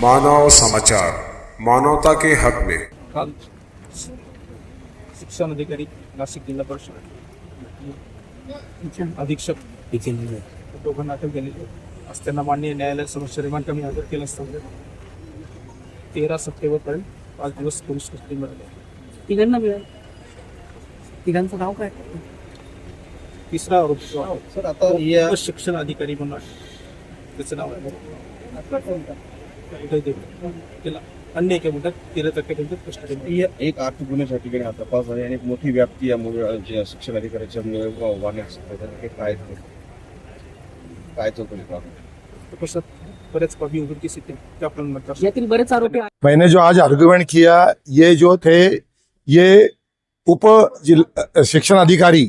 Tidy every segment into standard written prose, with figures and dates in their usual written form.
मानव समाचार, मानवता के हक में। काल शिक्षण अधिकारी नाशिक जिल्हा परिषद अधीक्षक दोघांना अटक केलेली आज त्यांना माननीय न्यायालयासमोर रिमांड कमी हजर केलं असताना 13 सप्टेंबरपर्यंत 5 दिवस पोलीस कस्टडीमध्ये तिघांना मिळालं. तिघांचं नाव काय? तिसरा आरोपी सर आता शिक्षण अधिकारी म्हणून आहे. त्याचं नाव आहे उदय देव. त्याला अन्य एका मुद्द्यात 13% कस्टडीमध्ये. एक आर्थिक गुन्ह्याच्या ठिकाणी हा तपास आहे आणि एक मोठी व्याप्ती यामुळे शिक्षण अधिकाऱ्याच्या वाढण्यास काय चौकशी तपासात बरेच बाबी उघडकीस येतील त्या आपण यातील बरेच आरोपी आहेत. मैंने जो आज आर्गुमेंट किया, ये जो थे ये उप शिक्षण अधिकारी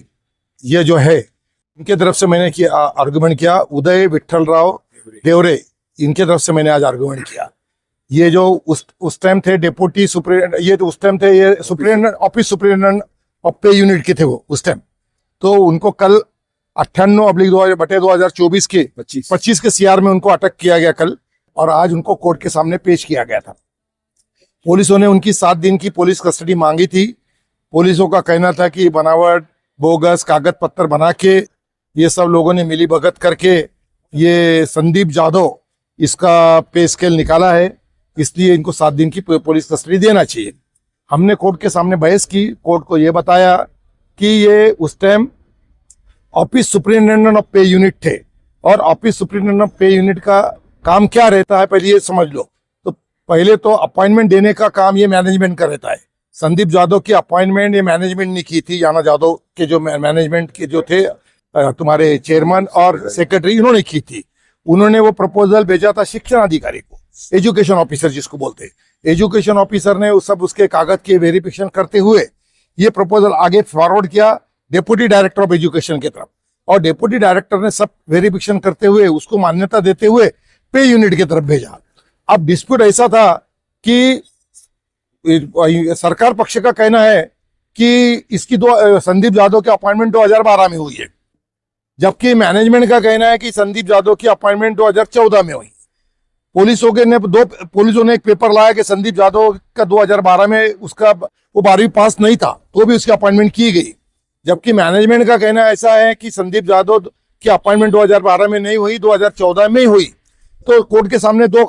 ये जो है इनके तरफ से मैंने किया आर्गुमेंट किया। उदय विठ्ठलराव देवरे इनके तरफ से मैंने आज आर्गुमेंट किया। ये जो उस टाइम थे डेप्यूटी सुप्रिटेंडेंट, ये तो उस टाइम थे ये सुप्रिटेंडेंट ऑफिस सुप्रिटेंडेंट ऑफ पे यूनिट के थे वो उस टाइम। तो उनको कल 98/2024 के 25 के सीआर में उनको अटक किया गया कल, और आज उनको कोर्ट के सामने पेश किया गया था। पुलिसों ने उनकी 7 दिन की पुलिस कस्टडी मांगी थी। पुलिसों का कहना था कि बनावट बोगस कागज पत्तर बना के ये सब लोगों ने मिली भगत करके ये संदीप जाधव इसका पे स्केल निकाला है, इसलिए इनको 7 दिन की पुलिस कस्टडी देना चाहिए। हमने कोर्ट के सामने बहस की, कोर्ट को ये बताया कि ये उस टाइम ऑफिस सुप्रिटेंडेंट ऑफ पे यूनिट थे, और ऑफिस सुप्रिटेंडेंट ऑफ पे यूनिट का काम क्या रहता है पहले ये समझ लो। तो पहले तो अपॉइंटमेंट देने का काम ये मैनेजमेंट का रहता है। संदीप जाधव की अपॉइंटमेंट ये मैनेजमेंट ने की थी। याना जाधव के जो मैनेजमेंट के जो थे तुम्हारे चेयरमैन और सेक्रेटरी, इन्होंने की थी। उन्होंने वो प्रपोजल भेजा था शिक्षण अधिकारी को, एजुकेशन ऑफिसर जिसको बोलते हैं। एजुकेशन ऑफिसर ने उस सब उसके कागज के वेरिफिकेशन करते हुए ये प्रपोजल आगे फॉरवर्ड किया डेप्यूटी डायरेक्टर ऑफ एजुकेशन की तरफ, और डेप्यूटी डायरेक्टर ने सब वेरिफिकेशन करते हुए उसको मान्यता देते हुए पे यूनिट की तरफ भेजा। अब डिस्प्यूट ऐसा था कि सरकार पक्ष का कहना है कि इसकी संदीप जाधव की अपॉइंटमेंट 2012 में हुई है, जबकि मैनेजमेंट का कहना है कि संदीप जाधव की अपॉइंटमेंट 2014 में हुई। पुलिसों ने एक पेपर लाया कि संदीप जाधव का 2012 में उसका वो 12वीं पास नहीं था, तो भी उसकी अपॉइंटमेंट की गई, जबकि मैनेजमेंट का कहना ऐसा है कि संदीप जाधव की अपॉइंटमेंट 2012 में नहीं हुई, 2014 में ही हुई। तो कोर्ट के सामने दो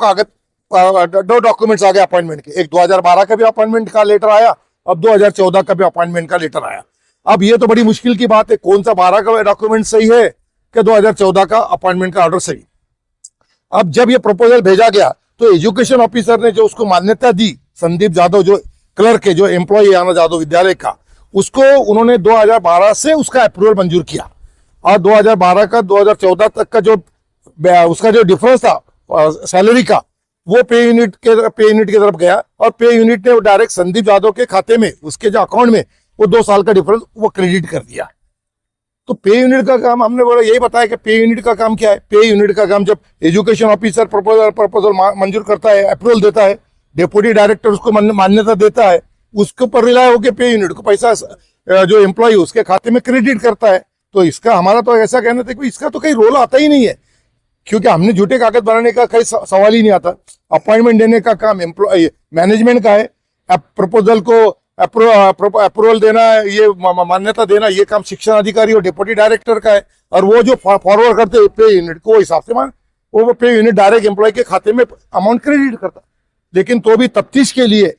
डॉक्यूमेंट्स आ गए अपॉइंटमेंट के। एक 2012 का भी अपॉइंटमेंट का लेटर आया, अब 2014 का भी अपॉइंटमेंट का लेटर आया। अब ये तो बड़ी मुश्किल की बात है, कौन सा 12 का डॉक्यूमेंट सही है कि 2014 का अपॉइंटमेंट का ऑर्डर सही। अब जब ये प्रपोजल भेजा गया तो एजुकेशन ऑफिसर ने जो उसको मान्यता दी, संदीप जाधव जो क्लर्क है, जो एम्प्लॉय याना जाधव विद्यालय का, उसको उन्होंने 2012 से उसका अप्रूवल मंजूर किया, और 2012 का 2014 तक का जो उसका जो डिफरेंस था सैलरी का, वो पे यूनिट की तरफ गया, और पे यूनिट ने डायरेक्ट संदीप जाधव के खाते में, उसके जो अकाउंट में वो 2 साल का डिफरेंस वो क्रेडिट कर दिया। तो पे यूनिट का काम हमने बोला, यही बताया कि पे यूनिट का काम क्या है। पे यूनिट का काम जब एजुकेशन ऑफिसर प्रपोजल मंजूर करता है, अप्रूवल देता है, डेप्यूटी डायरेक्टर उसको मान्यता देता है, उसके ऊपर रिलाय होकर पे यूनिट को पैसा जो एम्प्लॉय उसके खाते में क्रेडिट करता है। तो इसका हमारा तो ऐसा कहना था कि इसका तो कहीं रोल आता ही नहीं है, क्योंकि हमने झूठे कागज बनाने का कहीं सवाल ही नहीं आता। अपॉइंटमेंट देने का काम एम्प्लॉय मैनेजमेंट का है, प्रपोजल को अप्रूवल देना, ये मान्यता देना, ये काम शिक्षण अधिकारी और डेप्यूटी डायरेक्टर का है। और वो जो फॉरवर्ड करते हैं पे यूनिट को, हिसाब से वो पे यूनिट डायरेक्ट एम्प्लॉय के खाते में अमाउंट क्रेडिट करता। लेकिन तो भी तफ्तीश के लिए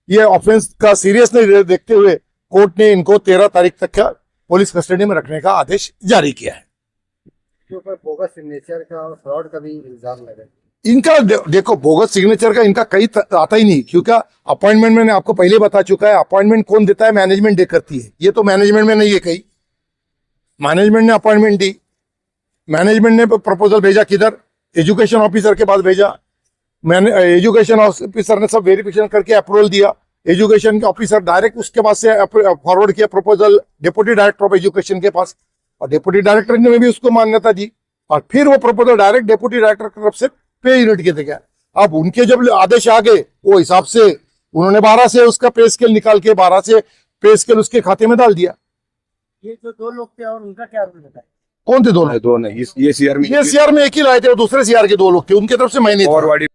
ये ऑफेंस का सीरियसनेस देखते हुए कोर्ट ने इनको 13 तारीख तक का पुलिस कस्टडी में रखने का आदेश जारी किया है। बोगस सिग्नेचर का और फ्रॉड का भी इल्जाम लगा। इनका देखो, बोगस सिग्नेचर का इनका कहीं आता ही नहीं, क्योंकि अपॉइंटमेंट मैंने आपको पहले बता चुका है। अपॉइंटमेंट कौन देता है? मैनेजमेंट दे करती है। ये तो मैनेजमेंट में नहीं है, कहीं मैनेजमेंट ने अपॉइंटमेंट दी, मैनेजमेंट ने प्रपोजल भेजा किधर? एजुकेशन ऑफिसर के पास भेजा। एजुकेशन ऑफिसर ने सब वेरिफिकेशन करके अप्रूवल दिया। एजुकेशन के ऑफिसर डायरेक्ट उसके पास से फॉरवर्ड किया proposal deputy director of education के पास, और डेप्यूटी डायरेक्टर ने भी उसको मान्यता दी, और फिर वो प्रपोजल डायरेक्ट डेप्यूटी डायरेक्टर की तरफ से पे यूनिट के गया। अब उनके जब आदेश आ गए, वो हिसाब से उन्होंने 12 से उसका पे स्केल निकाल के 12 से पे स्केल उसके खाते में डाल दिया। ये जो 2 लोग थे और उनका क्या रोल होता है? कौन थे? 2 नहीं, ये सीआर में एक ही लाए थे, दूसरे सीआर के 2 लोग थे, उनकी तरफ से मैंने